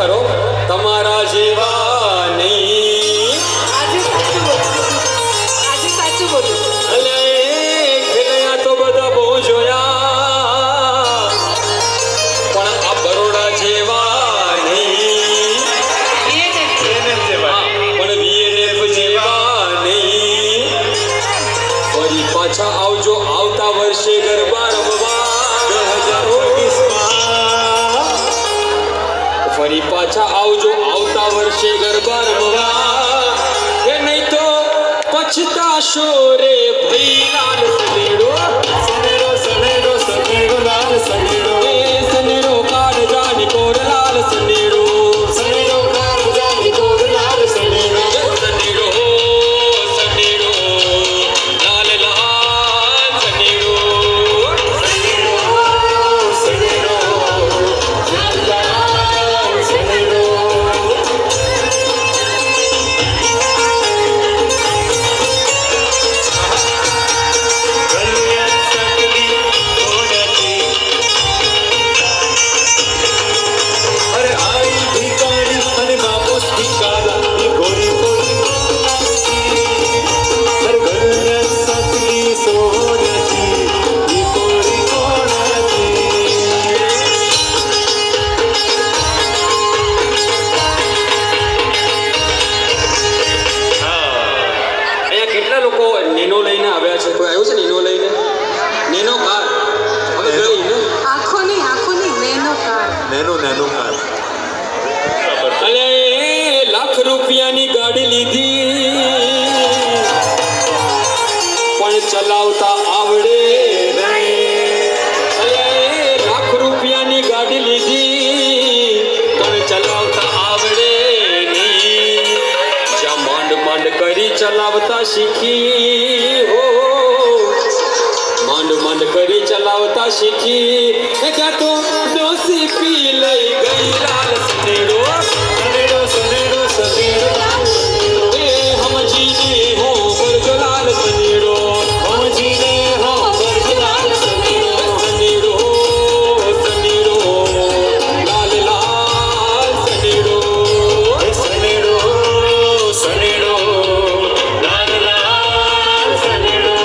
વિચારો તમારા જેવા નહીં. આજે સાચું બોલ્યું. અલે ખેલૈયા તો બધા બહુ જોયા પણ આ બરોડા જેવા નહીં. પણ VNF જેવા નહીં. ફરી પાછા આવજો આવતા વર્ષે ગરબા રમવા 2024 ફરી પાછા આવજો આવતા વર્ષે ગરબા રમવા એ નહીં તો પછતાશો રે ભઈ લાલ સનેડો સનેડો સનેડો સનેડો લાલ સનેડો એ સનેડો કાઢ જાની કોર લાલ સનેડો સનેડો કાઢ જાની કોર લાલ સનેડો સનેડો સનેડો લાલ લાલ સનેડો સનેડો લાલ સનેડો अरे आई भिखारी अरे बापोस भिखारा ये गोरी गोरी अरे गलियां सकली सोनती ये गोरी कोणाची અહીંયા કેટલા લોકો નેનો લઈને આવ્યા છે? કોઈ આવ્યું છે નેનો લઈને? નેનો કાર હવે ગઈ ને? આંખોની મેનો કાર. नैनो नैनो कार અલે લાખ રૂપિયાની ગાડી લીધી પણ ચલાવતા આવડે નહીં. અલે લાખ રૂપિયાની ગાડી લીધી પણ ચલાવતા આવડે નહીં. જ્યાં માંડ માંડ કરી ચલાવતા શીખી હો માંડ માંડ કરી ચલાવતા શીખી એ ત્યાં તો ડોસી પી લઈ ગઈ લાલ સનેડો સનેડો સનેડો સનેડો એ હમજીને હો બરજો લાલ સનેડો હમજીને હો બરજો લાલ સનેડો સનેડો સનેડો લાલ લાલ સનેડો સનેડો સનેડો લાલ લાલ સનેડો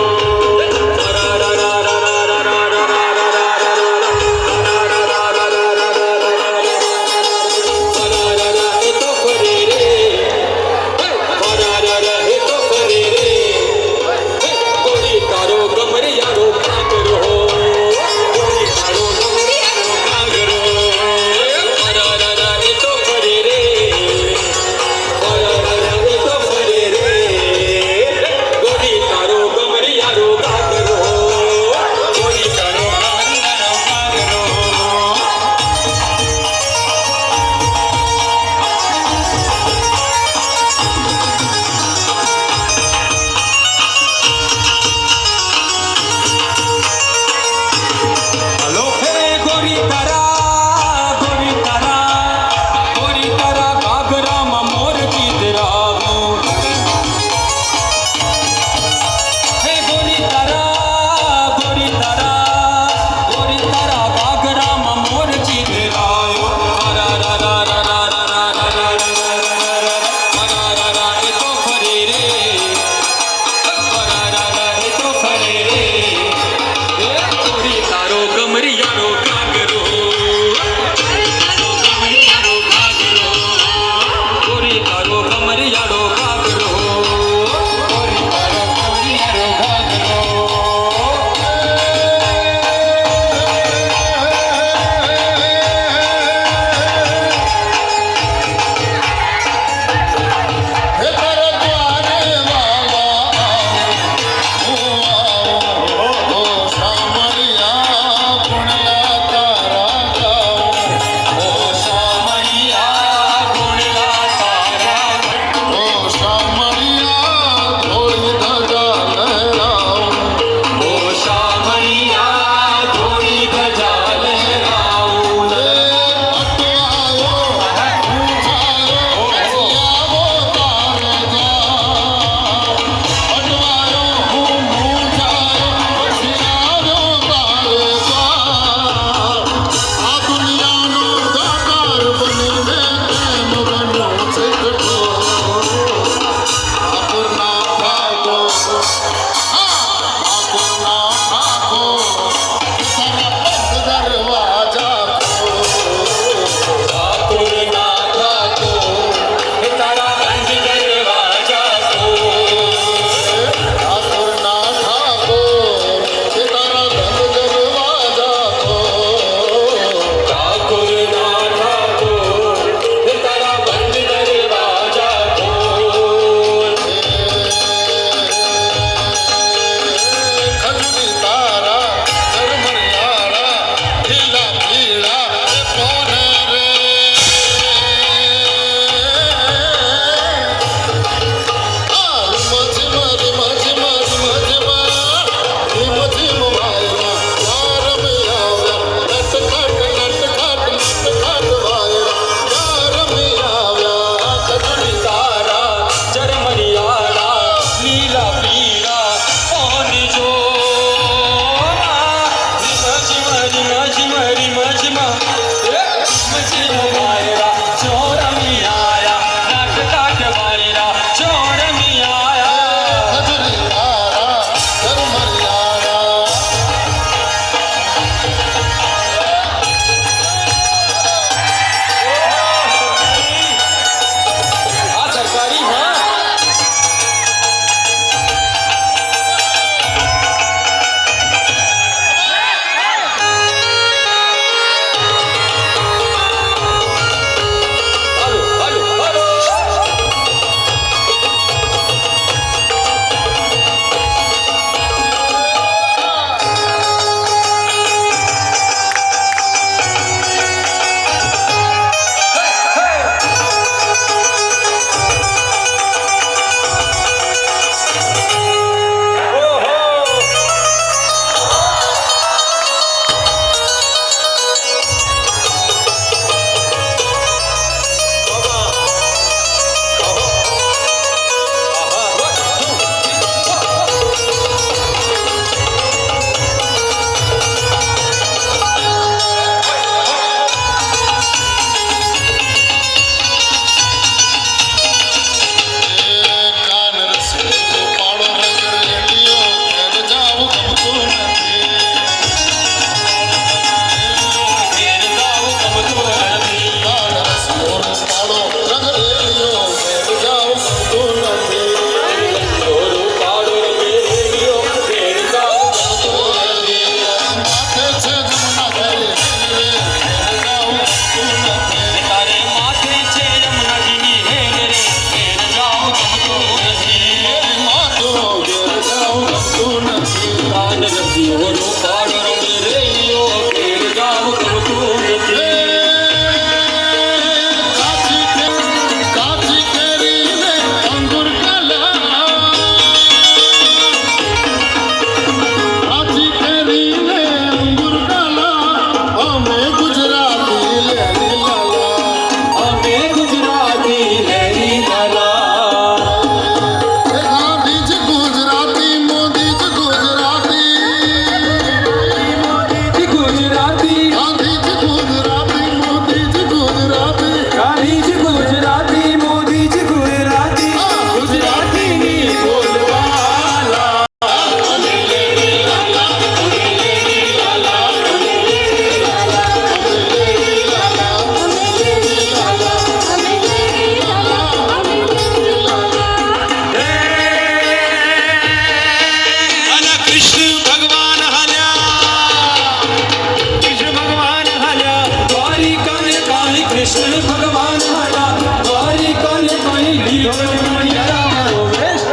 ભગવાન હતા મારી કોને કોઈ લીધો મણિયારા વેશ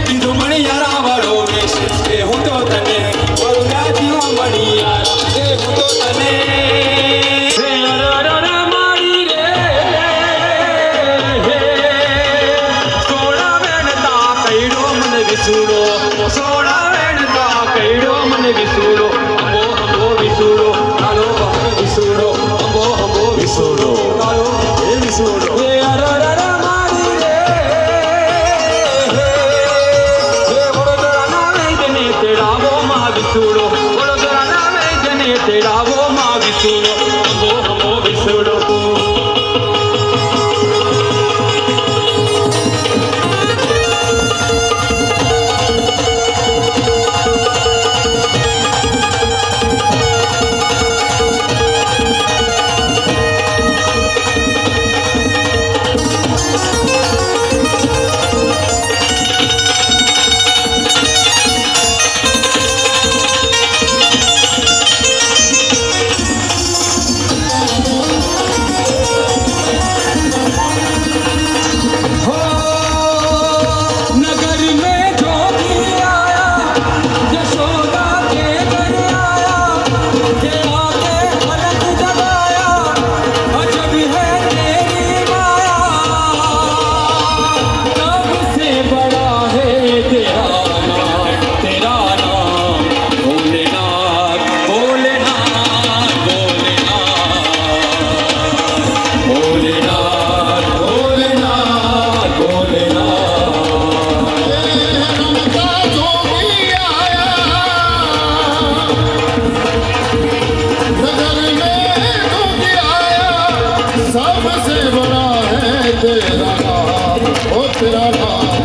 લીધો મણિયારા વાળો વેશ એ હું તો તને બરુડાજીઓ મણિયારા એ હું તો તને હે અરરર મારી રે હે સોડા વેણતા કઈડો મને વિસુડો સોડા વેણતા કઈડો મને વિસુડો અંબો અંબો વિસુડો કાલો બહર વિસુડો અંબો અંબો વિસુડો કાલો એ વિસુડો હે અરરર મારી રે હે વડોદરાના વૈદ્યને તેડાવો માં વિસુડો વડોદરાના વૈદ્યને તેડાવો માં વિસુડો અંબો અંબો વિસુડો नगर में जोगी आया यशोदा के घर आया के आगे फलक जगाया अजब है तेरी माया सबसे बड़ा है तेरा नाम भोलेनाथ भोलेनाथ भोलेनाथ भोलेनाथ भोलेनाथ भोलेनाथ का जोगी आया नगर में जोगी आया सबसे बड़ा है तेरा नाम ओ तेरा नाम